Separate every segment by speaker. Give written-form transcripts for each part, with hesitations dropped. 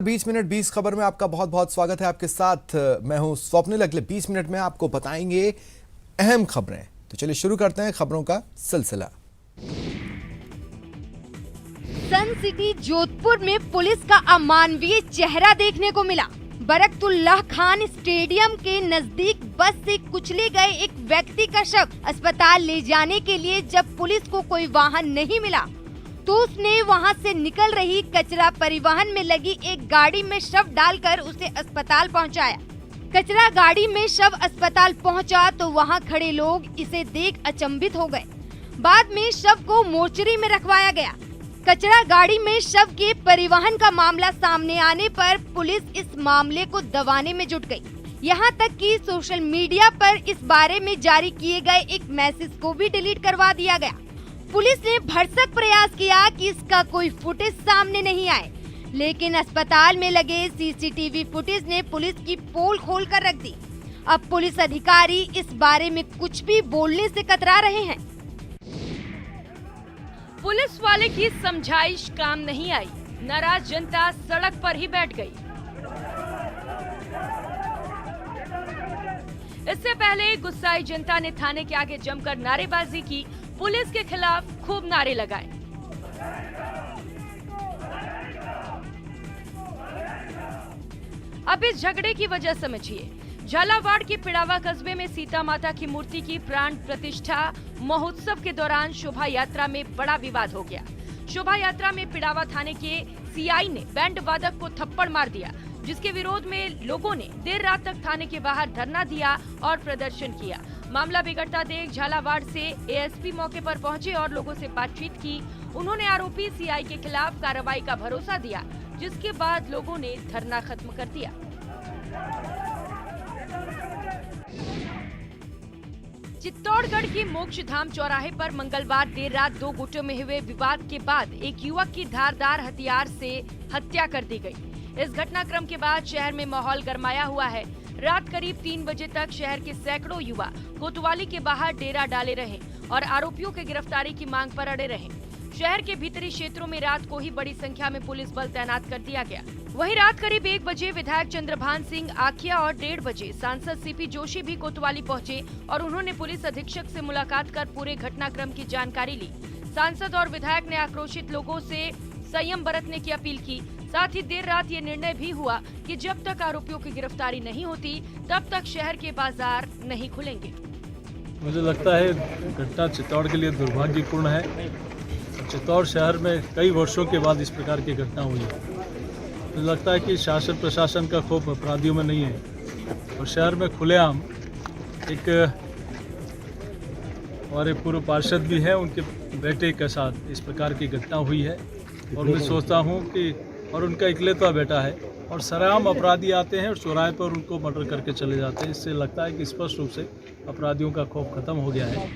Speaker 1: 20 minute 20 खबर में आपका बहुत बहुत स्वागत है। आपके साथ मैं हूं स्वप्निल। अगले 20 मिनट में आपको बताएंगे अहम खबरें। तो चलिए शुरू करते हैं खबरों का सिलसिला।
Speaker 2: सन सिटी जोधपुर में पुलिस का अमानवीय चेहरा देखने को मिला। बरकतुल्लाह खान स्टेडियम के नजदीक बस से कुचले गए एक व्यक्ति का शव अस्पताल ले जाने के लिए जब पुलिस को कोई वाहन नहीं मिला तो उसने वहां से निकल रही कचरा परिवहन में लगी एक गाड़ी में शव डालकर उसे अस्पताल पहुंचाया। कचरा गाड़ी में शव अस्पताल पहुंचा तो वहां खड़े लोग इसे देख अचंभित हो गए। बाद में शव को मोर्चरी में रखवाया गया। कचरा गाड़ी में शव के परिवहन का मामला सामने आने पर पुलिस इस मामले को दबाने में जुट गई। यहाँ तक कि सोशल मीडिया पर इस बारे में जारी किए गए एक मैसेज को भी डिलीट करवा दिया गया। पुलिस ने भरसक प्रयास किया कि इसका कोई फुटेज सामने नहीं आए, लेकिन अस्पताल में लगे सीसीटीवी फुटेज ने पुलिस की पोल खोल कर रख दी। अब पुलिस अधिकारी इस बारे में कुछ भी बोलने से कतरा रहे हैं।
Speaker 3: पुलिस वाले की समझाइश काम नहीं आई, नाराज जनता सड़क पर ही बैठ गई। इससे पहले गुस्साई जनता ने थाने के आगे जमकर नारेबाजी की, पुलिस के खिलाफ खूब नारे लगाए। अब इस झगड़े की वजह समझिए। झालावाड़ के पिड़ावा कस्बे में सीता माता की मूर्ति की प्राण प्रतिष्ठा महोत्सव के दौरान शोभा यात्रा में बड़ा विवाद हो गया। शोभा यात्रा में पिड़ावा थाने के सीआई ने बैंड वादक को थप्पड़ मार दिया, जिसके विरोध में लोगों ने देर रात तक थाने के बाहर धरना दिया और प्रदर्शन किया। मामला बिगड़ता देख झालावाड़ से एएसपी मौके पर पहुंचे और लोगों से बातचीत की। उन्होंने आरोपी सीआई के खिलाफ कार्रवाई का भरोसा दिया, जिसके बाद लोगों ने धरना खत्म कर दिया। चित्तौड़गढ़ की मोक्षधाम चौराहे पर मंगलवार देर रात दो गुटों में हुए विवाद के बाद एक युवक की धारदार हथियार से हत्या कर दी गई। इस घटनाक्रम के बाद शहर में माहौल गरमाया हुआ है। रात करीब 3 बजे तक शहर के सैकड़ों युवा कोतवाली के बाहर डेरा डाले रहे और आरोपियों की गिरफ्तारी की मांग पर अड़े रहे। शहर के भीतरी क्षेत्रों में रात को ही बड़ी संख्या में पुलिस बल तैनात कर दिया गया। वहीं रात करीब 1 बजे विधायक चंद्रभान सिंह आखिया और 1:30 बजे सांसद सीपी जोशी भी कोतवाली पहुंचे और उन्होंने पुलिस अधीक्षक से मुलाकात कर पूरे घटनाक्रम की जानकारी ली। सांसद और विधायक ने आक्रोशित लोगों से संयम बरतने की अपील की। साथ ही देर रात ये निर्णय भी हुआ कि जब तक आरोपियों की गिरफ्तारी नहीं होती तब तक शहर के बाजार नहीं खुलेंगे।
Speaker 4: मुझे लगता है घटना चित्तौड़ के लिए दुर्भाग्यपूर्ण है। चित्तौड़ शहर में कई वर्षों के बाद इस प्रकार की घटना हुई है। मुझे लगता है कि शासन प्रशासन का खौफ अपराधियों में नहीं है और शहर में खुलेआम एक हमारे पूर्व पार्षद भी हैं, उनके बेटे के साथ इस प्रकार की घटना हुई है और मैं सोचता हूँ कि और उनका इकलौता बेटा है और सरेआम अपराधी आते हैं और चौराहे पर उनको मर्डर करके चले जाते हैं। इससे लगता है कि स्पष्ट रूप से अपराधियों का खौफ खत्म हो गया है।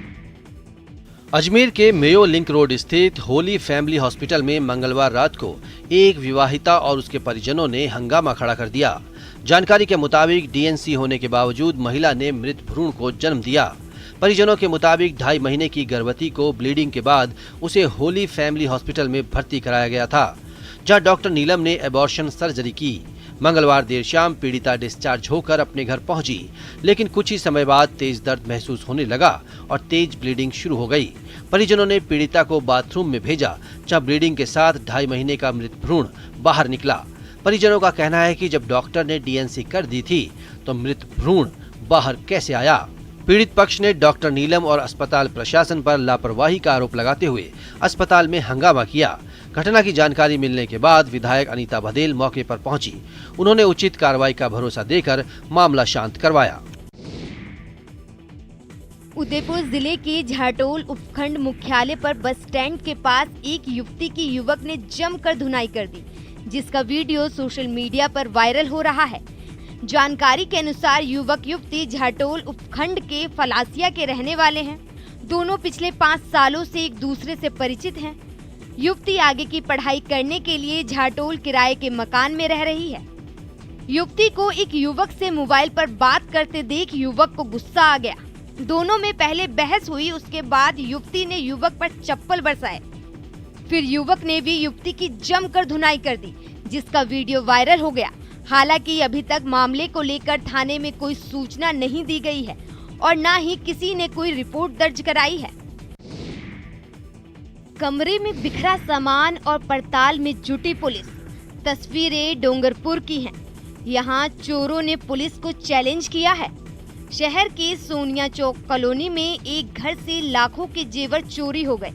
Speaker 5: अजमेर के मेयो लिंक रोड स्थित होली फैमिली हॉस्पिटल में मंगलवार रात को एक विवाहिता और उसके परिजनों ने हंगामा खड़ा कर दिया। जानकारी के मुताबिक डीएनसी होने के बावजूद महिला ने मृत भ्रूण को जन्म दिया। परिजनों के मुताबिक 2.5 महीने की गर्भवती को ब्लीडिंग के बाद उसे होली फैमिली हॉस्पिटल में भर्ती कराया गया था, जहां डॉक्टर नीलम ने एबॉर्शन सर्जरी की। मंगलवार देर शाम पीड़िता डिस्चार्ज होकर अपने घर पहुंची, लेकिन कुछ ही समय बाद तेज दर्द महसूस होने लगा और तेज ब्लीडिंग शुरू हो गई। परिजनों ने पीड़िता को बाथरूम में भेजा, जहां ब्लीडिंग के साथ 2.5 महीने का मृत भ्रूण बाहर निकला। परिजनों का कहना है कि जब डॉक्टर ने डीएनसी कर दी थी तो मृत भ्रूण बाहर कैसे आया। पीड़ित पक्ष ने डॉक्टर नीलम और अस्पताल प्रशासन पर लापरवाही का आरोप लगाते हुए अस्पताल में हंगामा किया। घटना की जानकारी मिलने के बाद विधायक अनीता बधेल मौके पर पहुंची। उन्होंने उचित कार्रवाई का भरोसा देकर मामला शांत करवाया।
Speaker 2: उदयपुर जिले के झाटोल उपखंड मुख्यालय पर बस स्टैंड के पास एक युवती की युवक ने जमकर धुनाई कर दी, जिसका वीडियो सोशल मीडिया पर वायरल हो रहा है। जानकारी के अनुसार युवक युवती झाटोल उपखंड के फलासिया के रहने वाले हैं। दोनों पिछले 5 सालों से एक दूसरे से परिचित हैं। युवती आगे की पढ़ाई करने के लिए झाटोल किराए के मकान में रह रही है। युवती को एक युवक से मोबाइल पर बात करते देख युवक को गुस्सा आ गया। दोनों में पहले बहस हुई, उसके बाद युवती ने युवक पर चप्पल बरसाए। फिर युवक ने भी युवती की जमकर धुनाई कर दी, जिसका वीडियो वायरल हो गया। हालांकि अभी तक मामले को लेकर थाने में कोई सूचना नहीं दी गई है और न ही किसी ने कोई रिपोर्ट दर्ज कराई है। कमरे में बिखरा सामान और पड़ताल में जुटी पुलिस। तस्वीरें डोंगरपुर की हैं। यहाँ चोरों ने पुलिस को चैलेंज किया है। शहर के सोनिया चौक कॉलोनी में एक घर से लाखों के जेवर चोरी हो गए।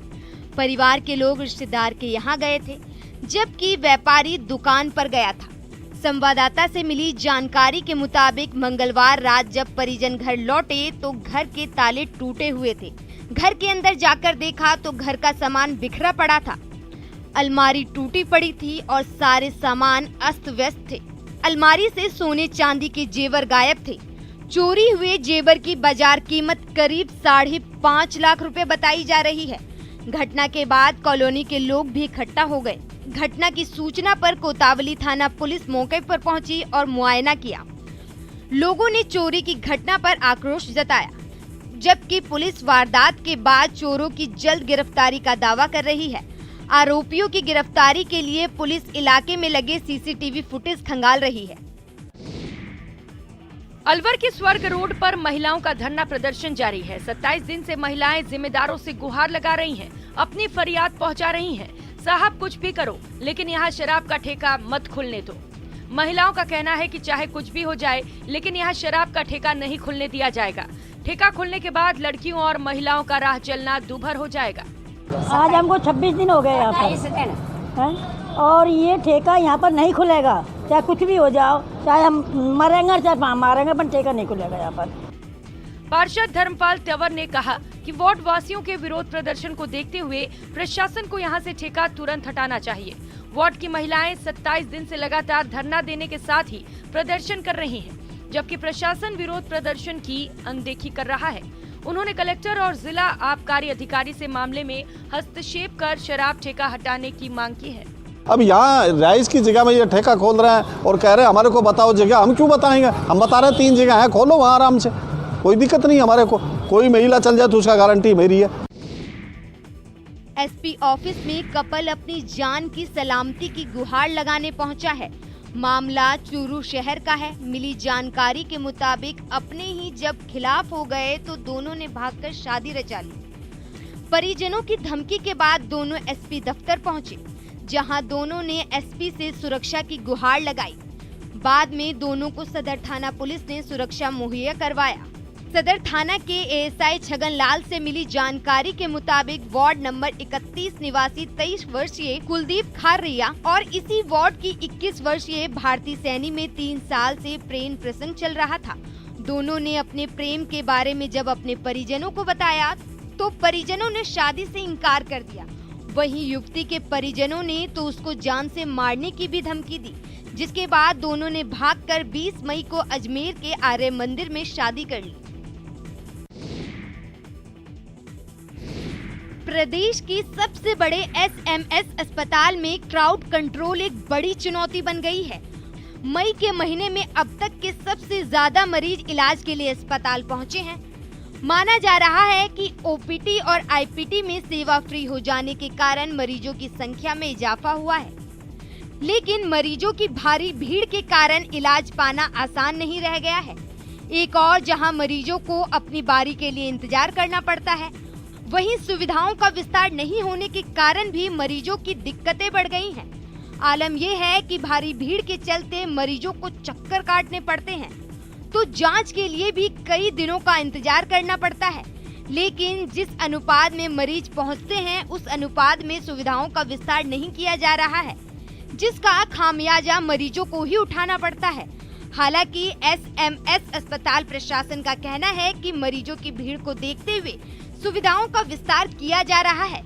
Speaker 2: परिवार के लोग रिश्तेदार के यहाँ गए थे, जबकि व्यापारी दुकान पर गया था। संवाददाता से मिली जानकारी के मुताबिक मंगलवार रात जब परिजन घर लौटे तो घर के ताले टूटे हुए थे। घर के अंदर जाकर देखा तो घर का सामान बिखरा पड़ा था। अलमारी टूटी पड़ी थी और सारे सामान अस्त व्यस्त थे। अलमारी से सोने चांदी के जेवर गायब थे। चोरी हुए जेवर की बाजार कीमत करीब 5.5 लाख रुपए बताई जा रही है। घटना के बाद कॉलोनी के लोग भी इकट्ठा हो गए। घटना की सूचना पर कोतावली थाना पुलिस मौके पर पहुंची और मुआयना किया। लोगों ने चोरी की घटना पर आक्रोश जताया, जबकि पुलिस वारदात के बाद चोरों की जल्द गिरफ्तारी का दावा कर रही है। आरोपियों की गिरफ्तारी के लिए पुलिस इलाके में लगे सीसीटीवी फुटेज खंगाल रही है।
Speaker 3: अलवर के स्वर्ग रोड पर महिलाओं का धरना प्रदर्शन जारी है। 27 दिन से महिलाएं जिम्मेदारों से गुहार लगा रही हैं, अपनी फरियाद पहुंचा रही हैं। साहब कुछ भी करो, लेकिन यहाँ शराब का ठेका मत खुलने दो। महिलाओं का कहना है कि चाहे कुछ भी हो जाए, लेकिन यहाँ शराब का ठेका नहीं खुलने दिया जाएगा। ठेका खुलने के बाद लड़कियों और महिलाओं का राह चलना दूभर हो जाएगा।
Speaker 6: आज हमको 26 दिन हो गए यहाँ पर, और ये ठेका यहाँ पर नहीं खुलेगा। चाहे कुछ भी हो जाओ, चाहे हम मरेंगे चाहे मारेंगे, पर ठेका नहीं खुलेगा यहाँ पर।
Speaker 3: पार्षद धर्मपाल तंवर ने कहा कि वार्ड वासियों के विरोध प्रदर्शन को देखते हुए प्रशासन को यहां से ठेका तुरंत हटाना चाहिए। वार्ड की महिलाएं 27 दिन से लगातार धरना देने के साथ ही प्रदर्शन कर रही हैं, जबकि प्रशासन विरोध प्रदर्शन की अनदेखी कर रहा है। उन्होंने कलेक्टर और जिला आबकारी अधिकारी से मामले में हस्तक्षेप कर शराब ठेका हटाने की मांग की है।
Speaker 7: अब यहाँ राइस की जगह में ये ठेका खोल रहे हैं और कह रहे हैं हमारे को बताओ जगह। हम क्यों बताएंगे? हम बता रहे हैं 3 जगह है, खोलो वहाँ आराम से, कोई दिक्कत नहीं हमारे को। कोई महिला चल जाए तो उसका गारंटी मेरी है।
Speaker 2: एसपी ऑफिस में कपल अपनी जान की सलामती की गुहार लगाने पहुंचा है। मामला चूरू शहर का है। मिली जानकारी के मुताबिक अपने ही जब खिलाफ हो गए तो दोनों ने भागकर शादी रचा ली। परिजनों की धमकी के बाद दोनों एसपी दफ्तर पहुंचे, जहां दोनों ने एसपी से सुरक्षा की गुहार लगाई। बाद में दोनों को सदर थाना पुलिस ने सुरक्षा मुहैया करवाया। सदर थाना के एएसआई छगन लाल से मिली जानकारी के मुताबिक वार्ड नंबर 31 निवासी 23 वर्षीय कुलदीप खारिया और इसी वार्ड की 21 वर्षीय भारती सैनी में 3 साल से प्रेम प्रसंग चल रहा था। दोनों ने अपने प्रेम के बारे में जब अपने परिजनों को बताया तो परिजनों ने शादी से इनकार कर दिया। वहीं युवती के परिजनों ने तो उसको जान से मारने की भी धमकी दी, जिसके बाद दोनों ने भागकर 20 मई को अजमेर के आर्य मंदिर में शादी कर ली। प्रदेश की सबसे बड़े एसएमएस अस्पताल में क्राउड कंट्रोल एक बड़ी चुनौती बन गई है। मई के महीने में अब तक के सबसे ज्यादा मरीज इलाज के लिए अस्पताल पहुंचे हैं। माना जा रहा है कि ओपीटी और आईपीटी में सेवा फ्री हो जाने के कारण मरीजों की संख्या में इजाफा हुआ है, लेकिन मरीजों की भारी भीड़ के कारण इलाज पाना आसान नहीं रह गया है। एक और जहां मरीजों को अपनी बारी के लिए इंतजार करना पड़ता है, वहीं सुविधाओं का विस्तार नहीं होने के कारण भी मरीजों की दिक्कतें बढ़ गई हैं। आलम यह है कि भारी भीड़ के चलते मरीजों को चक्कर काटने पड़ते हैं, तो जांच के लिए भी कई दिनों का इंतजार करना पड़ता है। लेकिन जिस अनुपात में मरीज पहुंचते हैं, उस अनुपात में सुविधाओं का विस्तार नहीं किया जा रहा है, जिसका खामियाजा मरीजों को ही उठाना पड़ता है। हालांकि एसएमएस अस्पताल प्रशासन का कहना है कि मरीजों की भीड़ को देखते हुए सुविधाओं का विस्तार किया जा रहा है।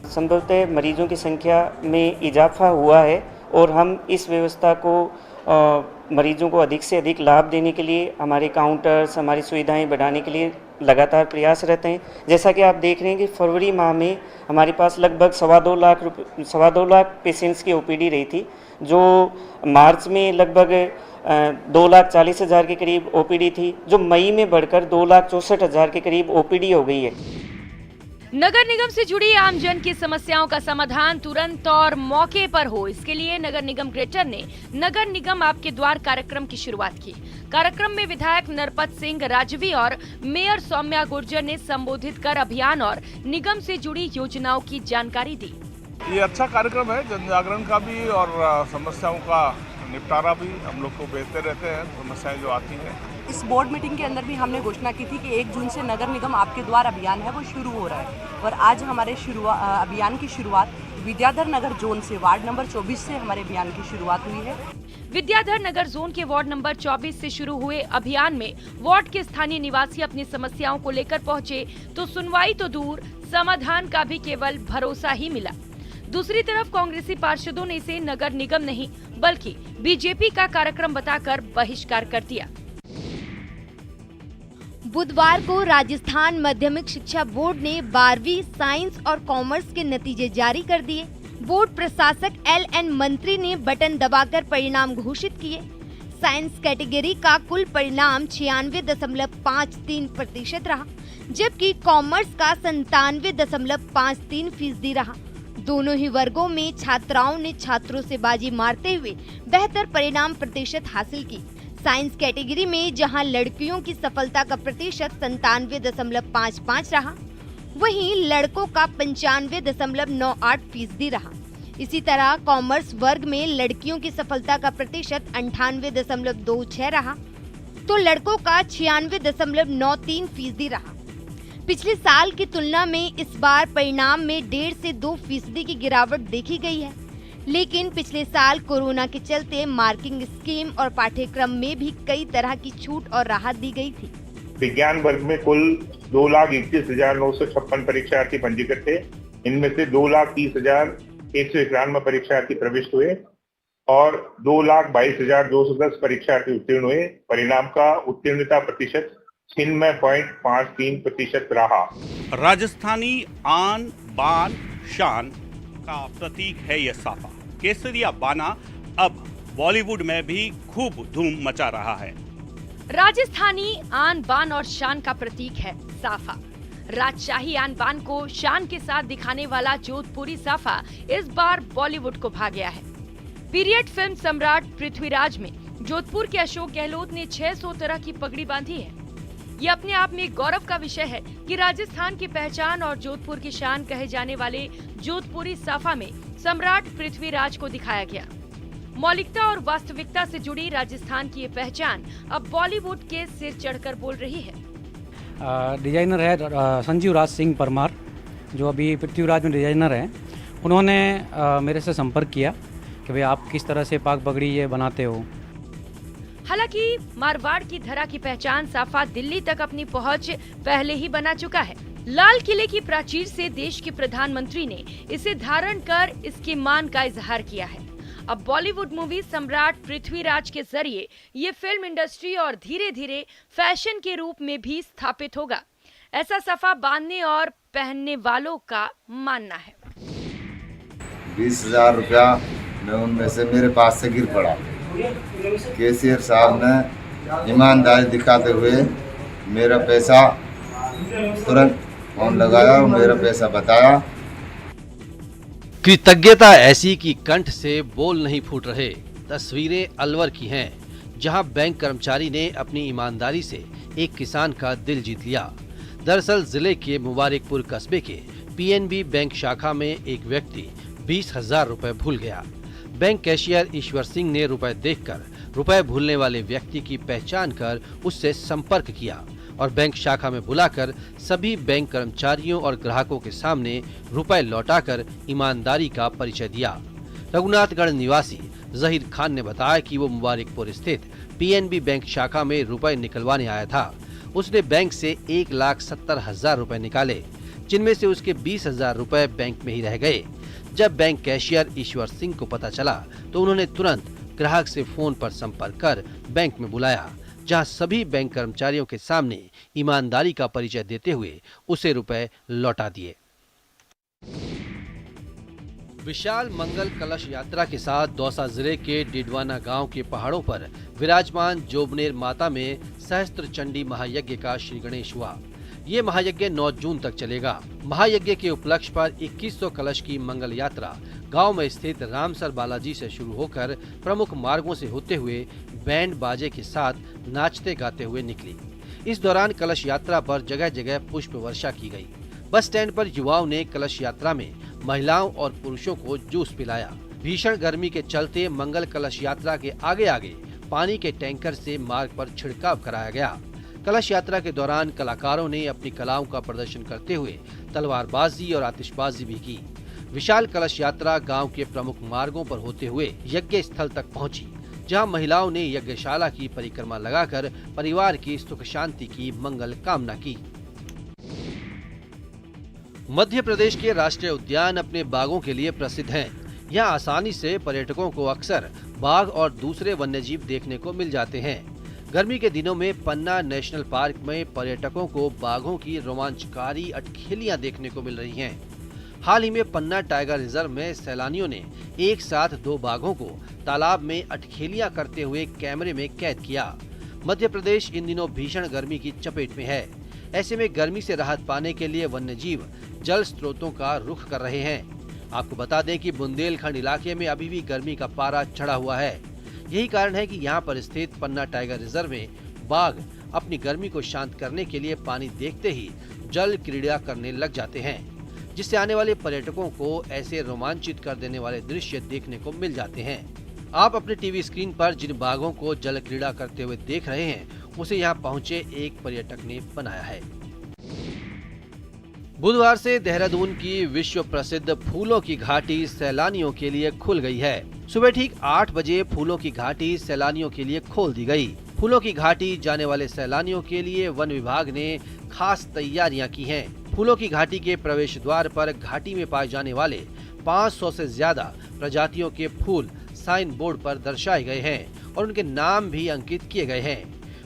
Speaker 8: संभवतः मरीजों की संख्या में इजाफा हुआ है और हम इस व्यवस्था को मरीजों को अधिक से अधिक लाभ देने के लिए हमारे काउंटर्स, हमारी सुविधाएं बढ़ाने के लिए लगातार प्रयासरत हैं। जैसा कि आप देख रहे हैं कि फरवरी माह में हमारे पास लगभग 2.25 लाख पेशेंट्स की ओपीडी रही थी, जो मार्च में लगभग 2,40,000 के करीब ओपीडी थी, जो मई में बढ़कर 2,64,000 के करीब ओपीडी हो गई है।
Speaker 3: नगर निगम से जुड़ी आमजन की समस्याओं का समाधान तुरंत और मौके पर हो, इसके लिए नगर निगम ग्रेटर ने नगर निगम आपके द्वार कार्यक्रम की शुरुआत की। कार्यक्रम में विधायक नरपत सिंह राजवी और मेयर सौम्या गुर्जर ने संबोधित कर अभियान और निगम से जुड़ी योजनाओं की जानकारी दी।
Speaker 9: ये अच्छा कार्यक्रम है, जन जागरण का भी और समस्याओं का निपटारा भी। हम लोग को भेजते रहते हैं समस्याएं जो आती हैं।
Speaker 10: इस बोर्ड मीटिंग के अंदर भी हमने घोषणा की थी कि 1 जून से नगर निगम आपके द्वार अभियान है वो शुरू हो रहा है और आज हमारे अभियान की शुरुआत विद्याधर नगर जोन से वार्ड नंबर 24 से हमारे अभियान की शुरुआत हुई है।
Speaker 3: विद्याधर नगर जोन के वार्ड नंबर 24 से शुरू हुए अभियान में वार्ड के स्थानीय निवासी अपनी समस्याओं को लेकर पहुंचे तो सुनवाई तो दूर, समाधान का भी केवल भरोसा ही मिला। दूसरी तरफ कांग्रेसी पार्षदों ने इसे नगर निगम नहीं बल्कि बीजेपी का कार्यक्रम बताकर बहिष्कार कर दिया।
Speaker 2: बुधवार को राजस्थान माध्यमिक शिक्षा बोर्ड ने 12वीं साइंस और कॉमर्स के नतीजे जारी कर दिए। बोर्ड प्रशासक LN मंत्री ने बटन दबाकर परिणाम घोषित किए। साइंस कैटेगरी का कुल परिणाम 96.53% रहा, जबकि कॉमर्स का 97.53% रहा। दोनों ही वर्गों में छात्राओं ने छात्रों से बाजी मारते हुए बेहतर परिणाम प्रतिशत हासिल की। साइंस कैटेगरी में जहां लड़कियों की सफलता का प्रतिशत 97.55 रहा, वहीं लड़कों का 95.98% रहा। इसी तरह कॉमर्स वर्ग में लड़कियों की सफलता का प्रतिशत 98.26 रहा, तो लड़कों का 96.93% रहा। पिछले साल की तुलना में इस बार परिणाम में 1.5 से 2% की गिरावट देखी गई है, लेकिन पिछले साल कोरोना के चलते मार्किंग स्कीम और पाठ्यक्रम में भी कई तरह की छूट और राहत दी गई थी।
Speaker 11: विज्ञान वर्ग में कुल 2,21,956 परीक्षार्थी पंजीकृत थे। इनमें से 2,30,191 परीक्षार्थी प्रविष्ट हुए और 2,22,210 परीक्षार्थी उत्तीर्ण हुए। परिणाम का उत्तीर्णता प्रतिशत 96.53% रहा।
Speaker 12: राजस्थानी आन बान शान का प्रतीक है यह साफा। केसरिया बाना अब बॉलीवुड में भी खूब धूम मचा रहा है।
Speaker 3: राजस्थानी आन बान और शान का प्रतीक है साफा। राजशाही आन बान को शान के साथ दिखाने वाला जोधपुरी साफा इस बार बॉलीवुड को भा गया है। पीरियड फिल्म सम्राट पृथ्वीराज में जोधपुर के अशोक गहलोत ने 600 तरह की पगड़ी बांधी है। ये अपने आप में गौरव का विषय है कि राजस्थान की पहचान और जोधपुर की शान कहे जाने वाले जोधपुरी साफा में सम्राट पृथ्वीराज को दिखाया गया। मौलिकता और वास्तविकता से जुड़ी राजस्थान की ये पहचान अब बॉलीवुड के सिर चढ़कर बोल रही है।
Speaker 13: डिजाइनर है संजीव राज सिंह परमार, जो अभी पृथ्वीराज में डिजाइनर हैं। उन्होंने मेरे से संपर्क किया कि भाई आप किस तरह से पाग पगड़ी ये बनाते हो।
Speaker 3: हालांकि मारवाड़ की धरा की पहचान साफा दिल्ली तक अपनी पहुंच पहले ही बना चुका है। लाल किले की प्राचीर से देश के प्रधानमंत्री ने इसे धारण कर इसके मान का इजहार किया है। अब बॉलीवुड मूवी सम्राट पृथ्वीराज के जरिए ये फिल्म इंडस्ट्री और धीरे धीरे फैशन के रूप में भी स्थापित होगा, ऐसा साफा बांधने और पहनने वालों का मानना है।
Speaker 14: 20,000 रुपया मैं उनमें से मेरे पास से गिर पड़ा। कैशियर साहब ने ईमानदारी दिखाते हुए मेरा पैसा तुरंत फोन लगाया और मेरा पैसा बताया।
Speaker 5: कृतज्ञता ऐसी कि कंठ से बोल नहीं फूट रहे। तस्वीरें अलवर की हैं, जहां बैंक कर्मचारी ने अपनी ईमानदारी से एक किसान का दिल जीत लिया। दरअसल जिले के मुबारकपुर कस्बे के PNB बैंक शाखा में एक व्यक्ति 20,000 रुपए भूल गया। बैंक कैशियर ईश्वर सिंह ने रुपए देखकर रुपए भूलने वाले व्यक्ति की पहचान कर उससे संपर्क किया और बैंक शाखा में बुलाकर सभी बैंक कर्मचारियों और ग्राहकों के सामने रुपए लौटाकर ईमानदारी का परिचय दिया। रघुनाथगढ़ निवासी जहीर खान ने बताया कि वो मुबारकपुर स्थित PNB बैंक शाखा में रुपए निकलवाने आया था। उसने बैंक से 1,70,000 रुपए निकाले, जिनमें से उसके 20,000 रुपए बैंक में ही रह गए। जब बैंक कैशियर ईश्वर सिंह को पता चला तो उन्होंने तुरंत ग्राहक से फोन पर संपर्क कर बैंक में बुलाया, जहां सभी बैंक कर्मचारियों के सामने ईमानदारी का परिचय देते हुए उसे रुपए लौटा दिए। विशाल मंगल कलश यात्रा के साथ दौसा जिले के डिडवाना गांव के पहाड़ों पर विराजमान जोबनेर माता में सहस्त्र चंडी महायज्ञ का श्री गणेश हुआ। ये महायज्ञ 9 जून तक चलेगा। महायज्ञ के उपलक्ष्य पर 2100 कलश की मंगल यात्रा गांव में स्थित रामसर बालाजी से शुरू होकर प्रमुख मार्गों से होते हुए बैंड बाजे के साथ नाचते गाते हुए निकली। इस दौरान कलश यात्रा पर जगह जगह पुष्प वर्षा की गई। बस स्टैंड पर युवाओं ने कलश यात्रा में महिलाओं और पुरुषों को जूस पिलाया। भीषण गर्मी के चलते मंगल कलश यात्रा के आगे आगे पानी के टैंकर से मार्ग पर छिड़काव कराया गया। कलश यात्रा के दौरान कलाकारों ने अपनी कलाओं का प्रदर्शन करते हुए तलवारबाजी और आतिशबाजी भी की। विशाल कलश यात्रा गांव के प्रमुख मार्गों पर होते हुए यज्ञ स्थल तक पहुंची, जहां महिलाओं ने यज्ञशाला की परिक्रमा लगाकर परिवार की सुख शांति की मंगल कामना की। मध्य प्रदेश के राष्ट्रीय उद्यान अपने बाघों के लिए प्रसिद्ध हैं। यहाँ आसानी से पर्यटकों को अक्सर बाघ और दूसरे वन्यजीव देखने को मिल जाते हैं। गर्मी के दिनों में पन्ना नेशनल पार्क में पर्यटकों को बाघों की रोमांचकारी अटखेलियां देखने को मिल रही हैं। हाल ही में पन्ना टाइगर रिजर्व में सैलानियों ने एक साथ 2 बाघों को तालाब में अटखेलियां करते हुए कैमरे में कैद किया। मध्य प्रदेश इन दिनों भीषण गर्मी की चपेट में है। ऐसे में गर्मी से राहत पाने के लिए वन्यजीव जल स्रोतों का रुख कर रहे हैं। आपको बता दें कि बुंदेलखंड इलाके में अभी भी गर्मी का पारा चढ़ा हुआ है। यही कारण है कि यहाँ पर स्थित पन्ना टाइगर रिजर्व में बाघ अपनी गर्मी को शांत करने के लिए पानी देखते ही जल क्रीड़ा करने लग जाते हैं, जिससे आने वाले पर्यटकों को ऐसे रोमांचित कर देने वाले दृश्य देखने को मिल जाते हैं। आप अपने टीवी स्क्रीन पर जिन बाघों को जल क्रीड़ा करते हुए देख रहे हैं, उसे यहाँ पहुँचे एक पर्यटक ने बनाया है। बुधवार से देहरादून की विश्व प्रसिद्ध फूलों की घाटी सैलानियों के लिए खुल गई है। सुबह ठीक 8 बजे फूलों की घाटी सैलानियों के लिए खोल दी गई। फूलों की घाटी जाने वाले सैलानियों के लिए वन विभाग ने खास तैयारियां की हैं। फूलों की घाटी के प्रवेश द्वार पर घाटी में पाए जाने वाले 500 से ज्यादा प्रजातियों के फूल साइन बोर्ड पर दर्शाए गए हैं और उनके नाम भी अंकित किए गए हैं।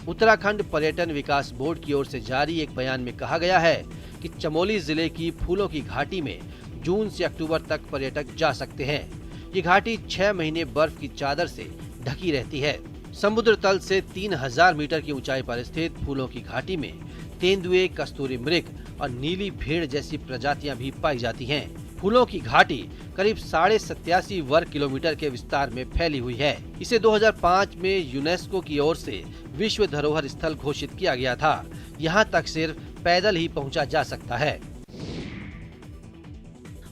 Speaker 5: उत्तराखंड पर्यटन विकास बोर्ड की ओर से जारी एक बयान में कहा गया है कि चमोली जिले की फूलों की घाटी में जून से अक्टूबर तक पर्यटक जा सकते हैं। ये घाटी 6 महीने बर्फ की चादर से ढकी रहती है। समुद्र तल से 3000 मीटर की ऊंचाई पर स्थित फूलों की घाटी में तेंदुए, कस्तूरी मृग और नीली भेड़ जैसी प्रजातियां भी पाई जाती हैं। फूलों की घाटी करीब 87.5 वर्ग किलोमीटर के विस्तार में फैली हुई है। इसे 2005 में यूनेस्को की ओर से विश्व धरोहर स्थल घोषित किया गया था। यहाँ तक सिर्फ पैदल ही पहुँचा जा सकता है।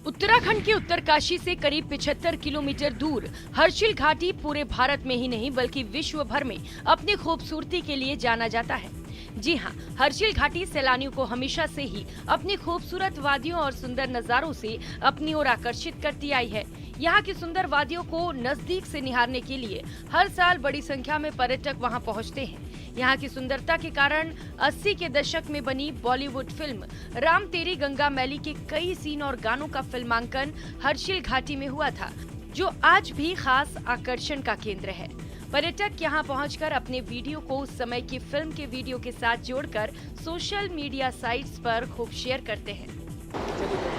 Speaker 3: उत्तराखंड के उत्तरकाशी से करीब 75 किलोमीटर दूर हर्षिल घाटी पूरे भारत में ही नहीं बल्कि विश्व भर में अपनी खूबसूरती के लिए जाना जाता है। जी हाँ, हर्षिल घाटी सैलानियों को हमेशा से ही अपनी खूबसूरत वादियों और सुंदर नजारों से अपनी ओर आकर्षित करती आई है। यहाँ की सुंदर वादियों को नजदीक से निहारने के लिए हर साल बड़ी संख्या में पर्यटक वहाँ पहुँचते हैं। यहाँ की सुंदरता के कारण 80 के दशक में बनी बॉलीवुड फिल्म राम तेरी गंगा मैली के कई सीन और गानों का फिल्मांकन हर्षिल घाटी में हुआ था, जो आज भी खास आकर्षण का केंद्र है। पर्यटक यहाँ पहुंचकर अपने वीडियो को उस समय की फिल्म के वीडियो के साथ जोड़कर सोशल मीडिया साइट्स पर खूब शेयर करते हैं।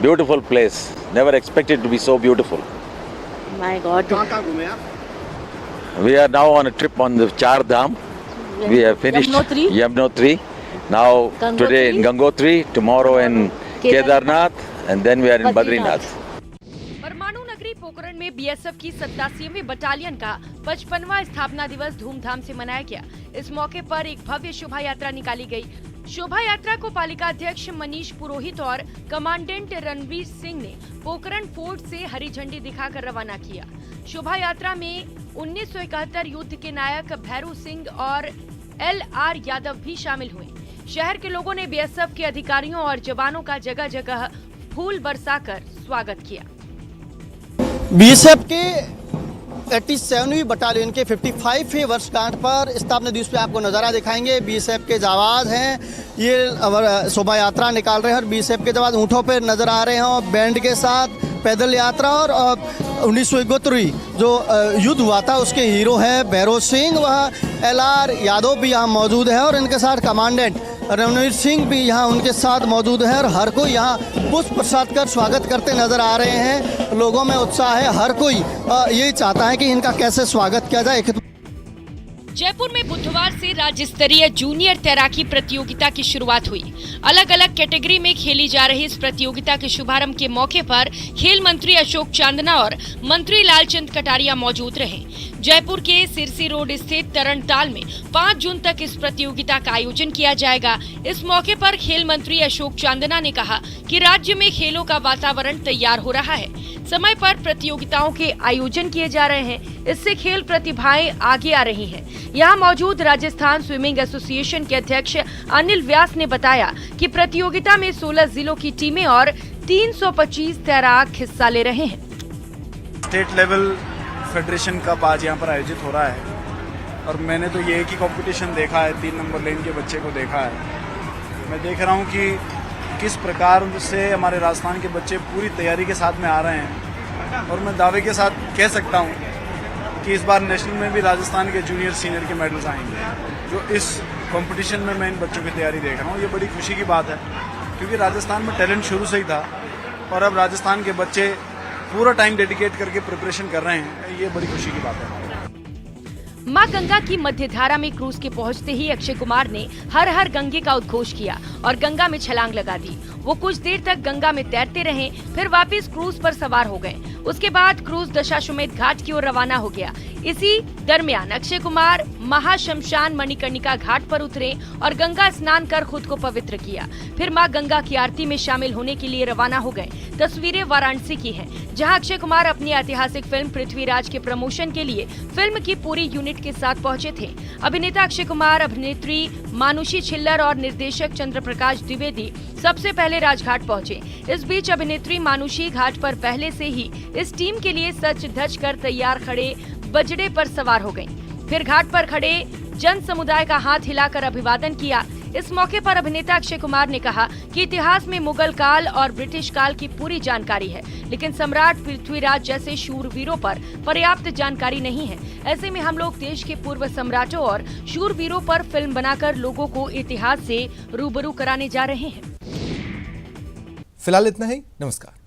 Speaker 15: Beautiful place. Never expected to be so beautiful.
Speaker 6: My God.
Speaker 15: कहाँ घूमे आप? We are now on a trip on the Char Dham. We have finished Yamunotri. Now today in Gangotri, tomorrow in Kedarnath, and then we are in Badrinath.
Speaker 3: परमाणु नगरी पोखरण में BSF की 87वीं battalion का 55वां स्थापना दिवस धूमधाम से मनाया गया। इस मौके पर एक भव्य शोभा यात्रा निकाली गई। शोभा यात्रा को पालिका अध्यक्ष मनीष पुरोहित और कमांडेंट रणवीर सिंह ने पोखरण फोर्ट से हरी झंडी दिखाकर रवाना किया। शोभा यात्रा में 1971 युद्ध के नायक भैरू सिंह और LR यादव भी शामिल हुए। शहर के लोगों ने बीएसएफ के अधिकारियों और जवानों का जगह जगह फूल बरसाकर स्वागत किया।
Speaker 16: बीएसएफ के 87वीं बटालियन के 55वें वर्षगांठ पर स्थापना दिवस पे आपको नज़ारा दिखाएंगे। बीएसएफ के जवान हैं, ये शोभा यात्रा निकाल रहे हैं और बीएसएफ के जवान ऊँटों पर नजर आ रहे हैं और बैंड के साथ पैदल यात्रा। और 1971 जो युद्ध हुआ था उसके हीरो हैं भैरू सिंह, वह LR यादव भी यहाँ मौजूद है और इनके साथ कमांडेंट रणवीर सिंह भी यहाँ उनके साथ मौजूद है और हर कोई यहाँ पुष्प प्रसाद कर स्वागत करते नजर आ रहे हैं। लोगों में उत्साह है, हर कोई यही चाहता है कि इनका कैसे स्वागत किया जाए।
Speaker 3: जयपुर में बुधवार से राज्य स्तरीय जूनियर तैराकी प्रतियोगिता की शुरुआत हुई। अलग अलग कैटेगरी में खेली जा रही इस प्रतियोगिता के शुभारंभ के मौके पर खेल मंत्री अशोक चांदना और मंत्री लालचंद कटारिया मौजूद रहे। जयपुर के सिरसी रोड स्थित तरणताल में 5 जून तक इस प्रतियोगिता का आयोजन किया जाएगा। इस मौके पर खेल मंत्री अशोक चांदना ने कहा कि राज्य में खेलों का वातावरण तैयार हो रहा है, समय पर प्रतियोगिताओं के आयोजन किए जा रहे हैं, इससे खेल प्रतिभाएं आगे आ रही हैं। यहाँ मौजूद राजस्थान स्विमिंग एसोसिएशन के अध्यक्ष अनिल व्यास ने बताया कि प्रतियोगिता में 16 जिलों की टीमें और 325 तैराक हिस्सा ले रहे हैं।
Speaker 17: स्टेट लेवल फेडरेशन कप आज यहाँ पर आयोजित हो रहा है और मैंने तो ये एक ही कंपटीशन देखा है, 3 नंबर लेन के बच्चे को देखा है। मैं देख रहा हूँ कि किस प्रकार से हमारे राजस्थान के बच्चे पूरी तैयारी के साथ में आ रहे हैं और मैं दावे के साथ कह सकता हूँ कि इस बार नेशनल में भी राजस्थान के जूनियर सीनियर के मेडल्स आएंगे। जो इस कंपटीशन में मैं इन बच्चों की तैयारी देख रहा हूँ, ये बड़ी खुशी की बात है क्योंकि राजस्थान में टैलेंट शुरू से ही था और अब राजस्थान के बच्चे पूरा टाइम डेडिकेट करके प्रिपरेशन कर रहे हैं, ये बड़ी खुशी की बात है।
Speaker 3: मां गंगा की मध्य धारा में क्रूज के पहुंचते ही अक्षय कुमार ने हर हर गंगे का उद्घोष किया और गंगा में छलांग लगा दी। वो कुछ देर तक गंगा में तैरते रहे, फिर वापस क्रूज पर सवार हो गए। उसके बाद क्रूज दशाश्वमेध घाट की ओर रवाना हो गया। इसी दरमियान अक्षय कुमार महाशमशान मणिकर्णिका घाट पर उतरे और गंगा स्नान कर खुद को पवित्र किया। फिर मां गंगा की आरती में शामिल होने के लिए रवाना हो गए। तस्वीरें वाराणसी की हैं, जहां अक्षय कुमार अपनी ऐतिहासिक फिल्म पृथ्वीराज के प्रमोशन के लिए फिल्म की पूरी यूनिट के साथ पहुंचे थे। अभिनेता अक्षय कुमार, अभिनेत्री मानुषी छिल्लर और निर्देशक चंद्रप्रकाश द्विवेदी सबसे पहले राजघाट पहुंचे। इस बीच अभिनेत्री मानुषी घाट पर पहले से ही इस टीम के लिए सच धज कर तैयार खड़े बजड़े पर सवार हो गयीं। फिर घाट पर खड़े जन समुदाय का हाथ हिलाकर अभिवादन किया। इस मौके पर अभिनेता अक्षय कुमार ने कहा कि इतिहास में मुगल काल और ब्रिटिश काल की पूरी जानकारी है, लेकिन सम्राट पृथ्वीराज जैसे शूरवीरों पर पर्याप्त जानकारी नहीं है। ऐसे में हम लोग देश के पूर्व सम्राटों और शूरवीरों पर फिल्म बनाकर लोगों को इतिहास से रूबरू कराने जा रहे हैं।
Speaker 1: फिलहाल इतना ही, नमस्कार।